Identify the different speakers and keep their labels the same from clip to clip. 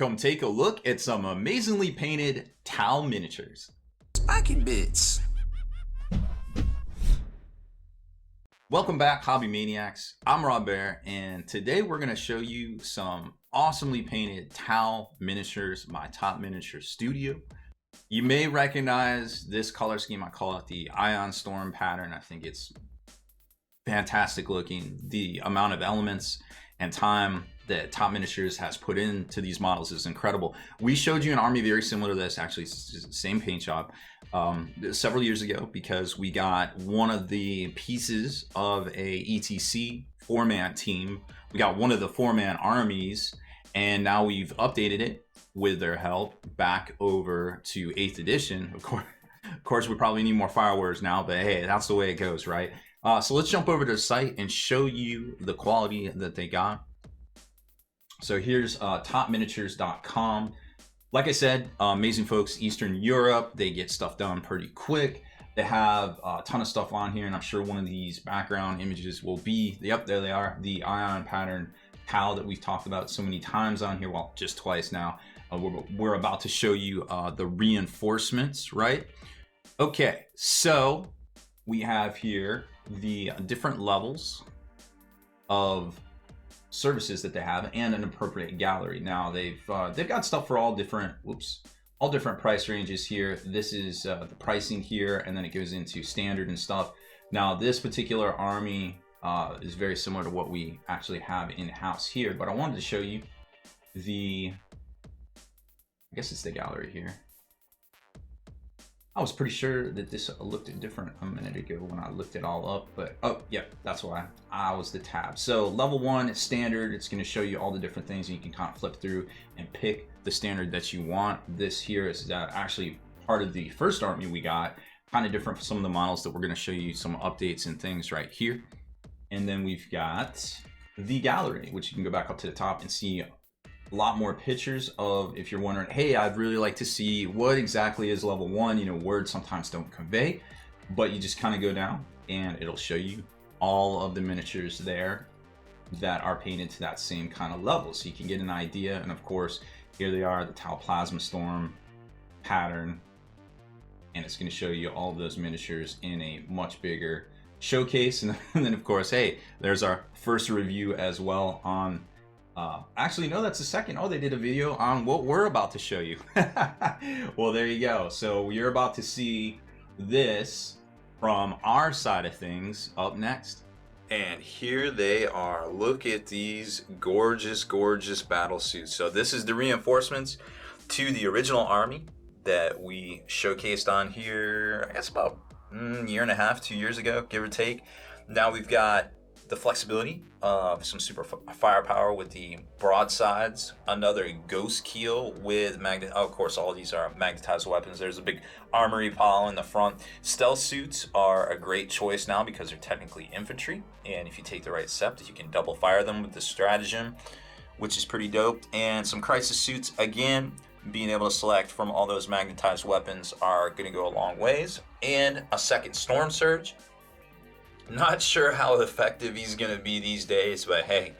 Speaker 1: Come take a look at some amazingly painted Tau miniatures.
Speaker 2: Spiking bits.
Speaker 1: Welcome back, Hobby Maniacs. I'm Baer, and today we're going to show you some awesomely painted Tau miniatures, my top miniature studio. You may recognize this color scheme. I call it the Ion Storm pattern. I think it's fantastic looking. The amount of elements and time that Top Miniatures has put into these models is incredible. We showed you an army very similar to this, actually it's the same paint job, several years ago, because we got one of the pieces of a ETC 4-man team. We got one of the 4-man armies, and now we've updated it with their help back over to 8th edition. Of course, we probably need more fireworks now, but hey, that's the way it goes, right? So let's jump over to the site and show you the quality that they got. So here's topminiatures.com. Like I said, amazing folks, Eastern Europe. They get stuff done pretty quick. They have a ton of stuff on here, and I'm sure one of these background images will be, yep, there they are, the Ion pattern Tau that we've talked about so many times on here, well, just twice now. We're about to show you the reinforcements, right? Okay, so we have here the different levels of services that they have and an appropriate gallery. Now they've got stuff for all different price ranges here. This is the pricing here, and then it goes into standard and stuff. Now this particular army is very similar to what we actually have in-house here, but I wanted to show you the, I guess it's the gallery here. I was pretty sure that this looked different a minute ago when I looked it all up, but oh yeah, that's why I was the tab. So level 1 is standard. It's going to show you all the different things, and you can kind of flip through and pick the standard that you want. This here is actually part of the first army we got, kind of different from some of the models that we're going to show you some updates and things right here. And then we've got the gallery, which you can go back up to the top and see a lot more pictures of, if you're wondering, hey, I'd really like to see what exactly is level 1. You know, words sometimes don't convey, but you just kind of go down and it'll show you all of the miniatures there that are painted to that same kind of level, so you can get an idea. And of course, here they are, the Tau Plasma Storm pattern, and it's going to show you all of those miniatures in a much bigger showcase. And then of course, hey, there's our first review as well on actually no, that's the second. Oh, they did a video on what we're about to show you. Well, there you go. So you're about to see this from our side of things up next. And here they are. Look at these gorgeous battle suits. So this is the reinforcements to the original army that we showcased on here, I guess about a year and a half, 2 years ago, give or take. Now we've got the flexibility of some super firepower with the broadsides, another ghost keel with of course all of these are magnetized weapons. There's a big armory pile in the front. Stealth suits are a great choice now because they're technically infantry, and if you take the right sept, you can double fire them with the stratagem, which is pretty dope. And some crisis suits, again, being able to select from all those magnetized weapons are going to go a long ways. And a second storm surge. Not sure how effective he's going to be these days, but hey,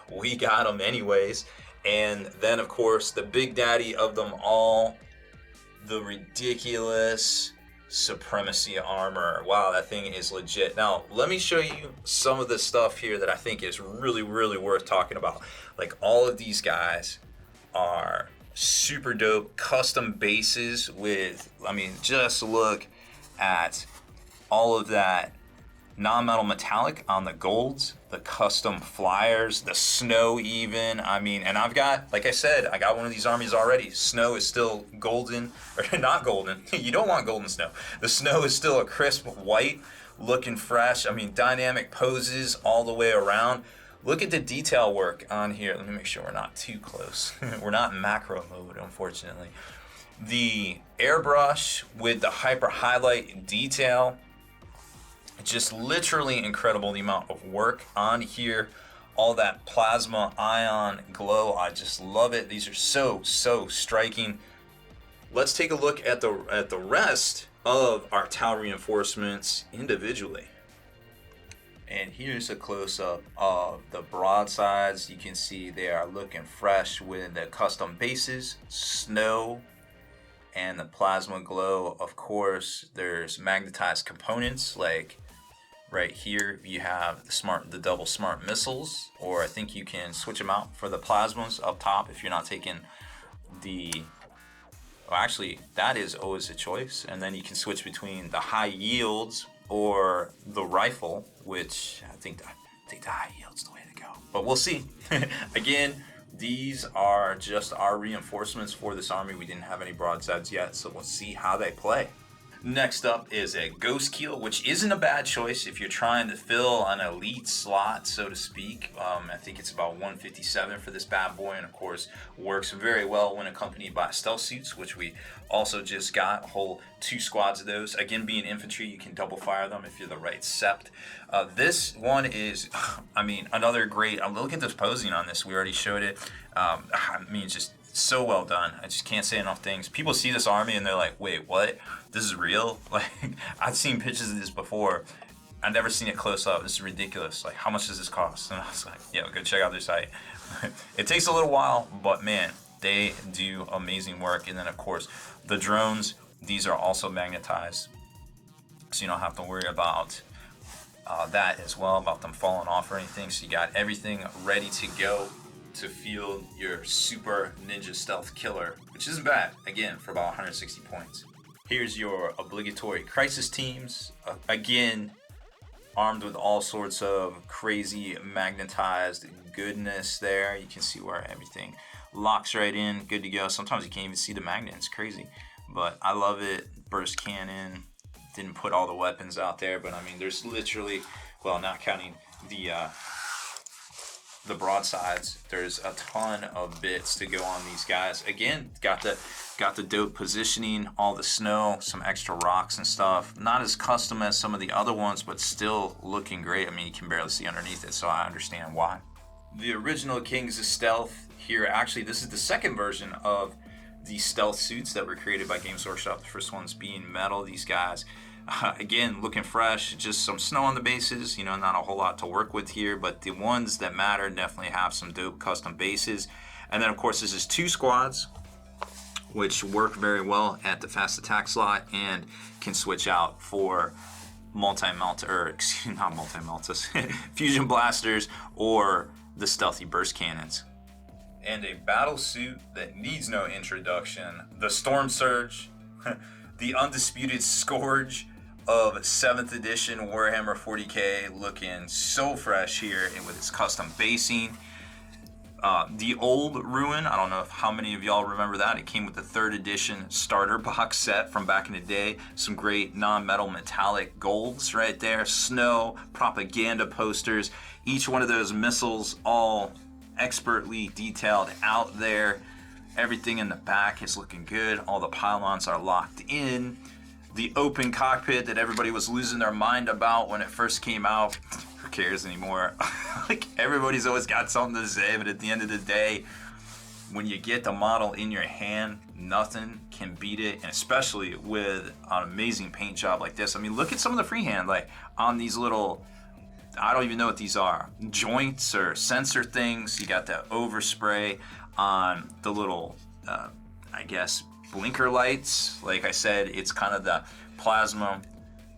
Speaker 1: we got him anyways. And then, of course, the big daddy of them all, the ridiculous Supremacy Armor. Wow, that thing is legit. Now, let me show you some of the stuff here that I think is really worth talking about. Like, all of these guys are super dope custom bases with, I mean, just look at all of that non-metal metallic on the golds, the custom flyers, the snow even. I mean, and I've got, like I said, I got one of these armies already. Snow is still golden, or not golden. You don't want golden snow. The snow is still a crisp white, looking fresh. I mean, dynamic poses all the way around. Look at the detail work on here. Let me make sure we're not too close. We're not in macro mode, unfortunately. The airbrush with the hyper highlight detail, just literally incredible, the amount of work on here. All that plasma ion glow, I just love it. These are so striking. Let's take a look at the rest of our Tau reinforcements individually.
Speaker 2: And here's a close-up of the broadsides. You can see they are looking fresh with the custom bases, snow, and the plasma glow. Of course, there's magnetized components like right here you have the double smart missiles, or I think you can switch them out for the plasmas up top if you're not taking the, well, actually that is always a choice, and then you can switch between the high yields or the rifle, which I think the high yield's the way to go, but we'll see. Again, these are just our reinforcements for this army. We didn't have any broadsides yet, so we'll see how they play. Next up is a Ghost Keel, which isn't a bad choice if you're trying to fill an elite slot, so to speak. I think it's about 157 for this bad boy, and of course works very well when accompanied by stealth suits, which we also just got a whole 2 squads of those. Again, being infantry, you can double fire them if you're the right sept. This one is, I mean, another great. Look at this posing on this. We already showed it. I mean, just so well done. I just can't say enough things. People see this army and they're like, wait, what? This is real? Like, I've seen pictures of this before. I've never seen it close up. This is ridiculous. Like, how much does this cost? And I was like, yeah, go check out their site. It takes a little while, but man, they do amazing work. And then of course, the drones, these are also magnetized, so you don't have to worry about that as well, about them falling off or anything. So you got everything ready to go to field your super ninja stealth killer, which isn't bad, again, for about 160 points. Here's your obligatory crisis teams, again, armed with all sorts of crazy magnetized goodness there. You can see where everything locks right in, good to go. Sometimes you can't even see the magnet, it's crazy, but I love it. Burst cannon, didn't put all the weapons out there, but I mean, there's literally, well, not counting the broadsides, there's a ton of bits to go on these guys. Again, got the dope positioning, all the snow, some extra rocks and stuff. Not as custom as some of the other ones, but still looking great. I mean, you can barely see underneath it, so I understand why. The original Kings of Stealth here, actually, this is the second version of the stealth suits that were created by Games Workshop. The first one's being metal. These guys, again, looking fresh, just some snow on the bases, you know, not a whole lot to work with here, but the ones that matter definitely have some dope custom bases. And then of course this is 2 squads, which work very well at the fast attack slot and can switch out for fusion blasters or the stealthy burst cannons. And a battle suit that needs no introduction, the Storm Surge, the undisputed scourge of 7th edition Warhammer 40k, looking so fresh here and with its custom basing. The old Ruin, I don't know how many of y'all remember that. It came with the 3rd edition starter box set from back in the day. Some great non-metal metallic golds right there. Snow, propaganda posters. Each one of those missiles all expertly detailed out there. Everything in the back is looking good. All the pylons are locked in. The open cockpit that everybody was losing their mind about when it first came out. Who cares anymore? Like, everybody's always got something to say, but at the end of the day, when you get the model in your hand, nothing can beat it, and especially with an amazing paint job like this. I mean, look at some of the freehand, like on these little, I don't even know what these are, joints or sensor things. You got that overspray on the little, I guess, blinker lights. Like I said, it's kind of the plasma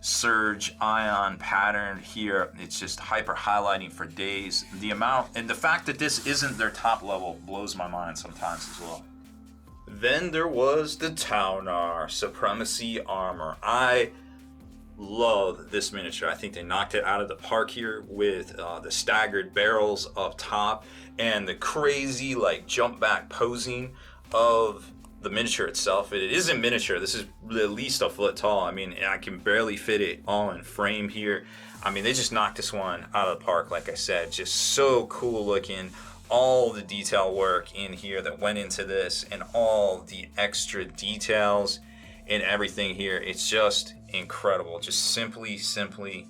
Speaker 2: surge ion pattern here. It's just hyper highlighting for days. The amount and the fact that this isn't their top level blows my mind sometimes as well. Then there was the Taunar Supremacy Armor. I love this miniature. I think they knocked it out of the park here with the staggered barrels up top and the crazy like jump back posing of the miniature itself. It isn't miniature. This is at least a foot tall. I mean, I can barely fit it all in frame here. I mean, they just knocked this one out of the park. Like I said, just so cool looking. All the detail work in here that went into this and all the extra details and everything here. It's just incredible. Just simply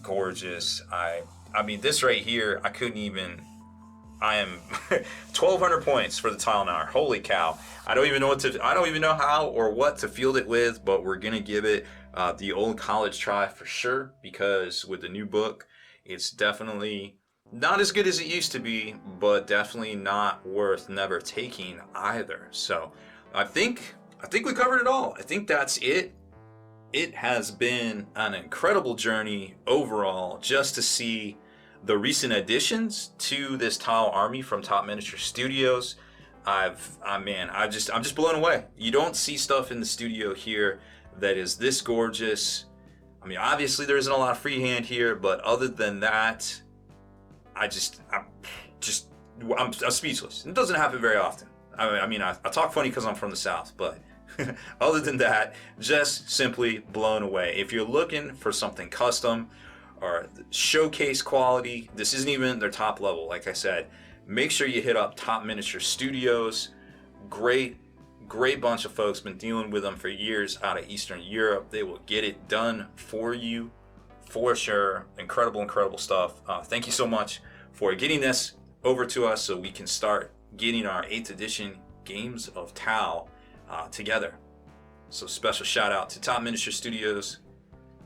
Speaker 2: gorgeous. I mean, this right here, I am 1,200 points for the Taunar. Holy cow. I don't even know how or what to field it with, but we're going to give it the old college try for sure, because with the new book It's definitely not as good as it used to be, but definitely not worth never taking either. So I think we covered it all. I think that's it. It has been an incredible journey overall just to see the recent additions to this tile army from Top Miniature Studios. I'm just blown away. You don't see stuff in the studio here that is this gorgeous. I mean, obviously there isn't a lot of freehand here, but other than that, I'm speechless. It doesn't happen very often. I talk funny because I'm from the South, but other than that, just simply blown away. If you're looking for something custom or showcase quality, this isn't even their top level. Like I said, make sure you hit up Top Miniature Studios. Great bunch of folks. Been dealing with them for years out of Eastern Europe. They will get it done for you for sure. Incredible stuff. Thank you so much for getting this over to us so we can start getting our 8th edition games of Tau together. So special shout out to Top Miniature Studios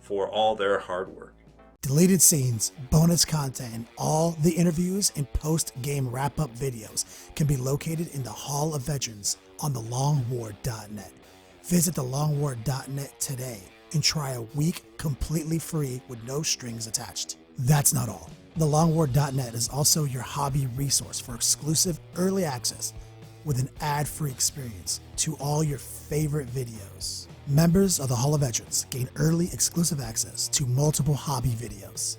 Speaker 2: for all their hard work.
Speaker 3: Deleted scenes, bonus content, and all the interviews and post-game wrap-up videos can be located in the Hall of Veterans on thelongwar.net. Visit thelongwar.net today and try a week completely free with no strings attached. That's not all. Thelongwar.net is also your hobby resource for exclusive early access with an ad-free experience to all your favorite videos. Members of the Hall of Veterans gain early exclusive access to multiple hobby videos.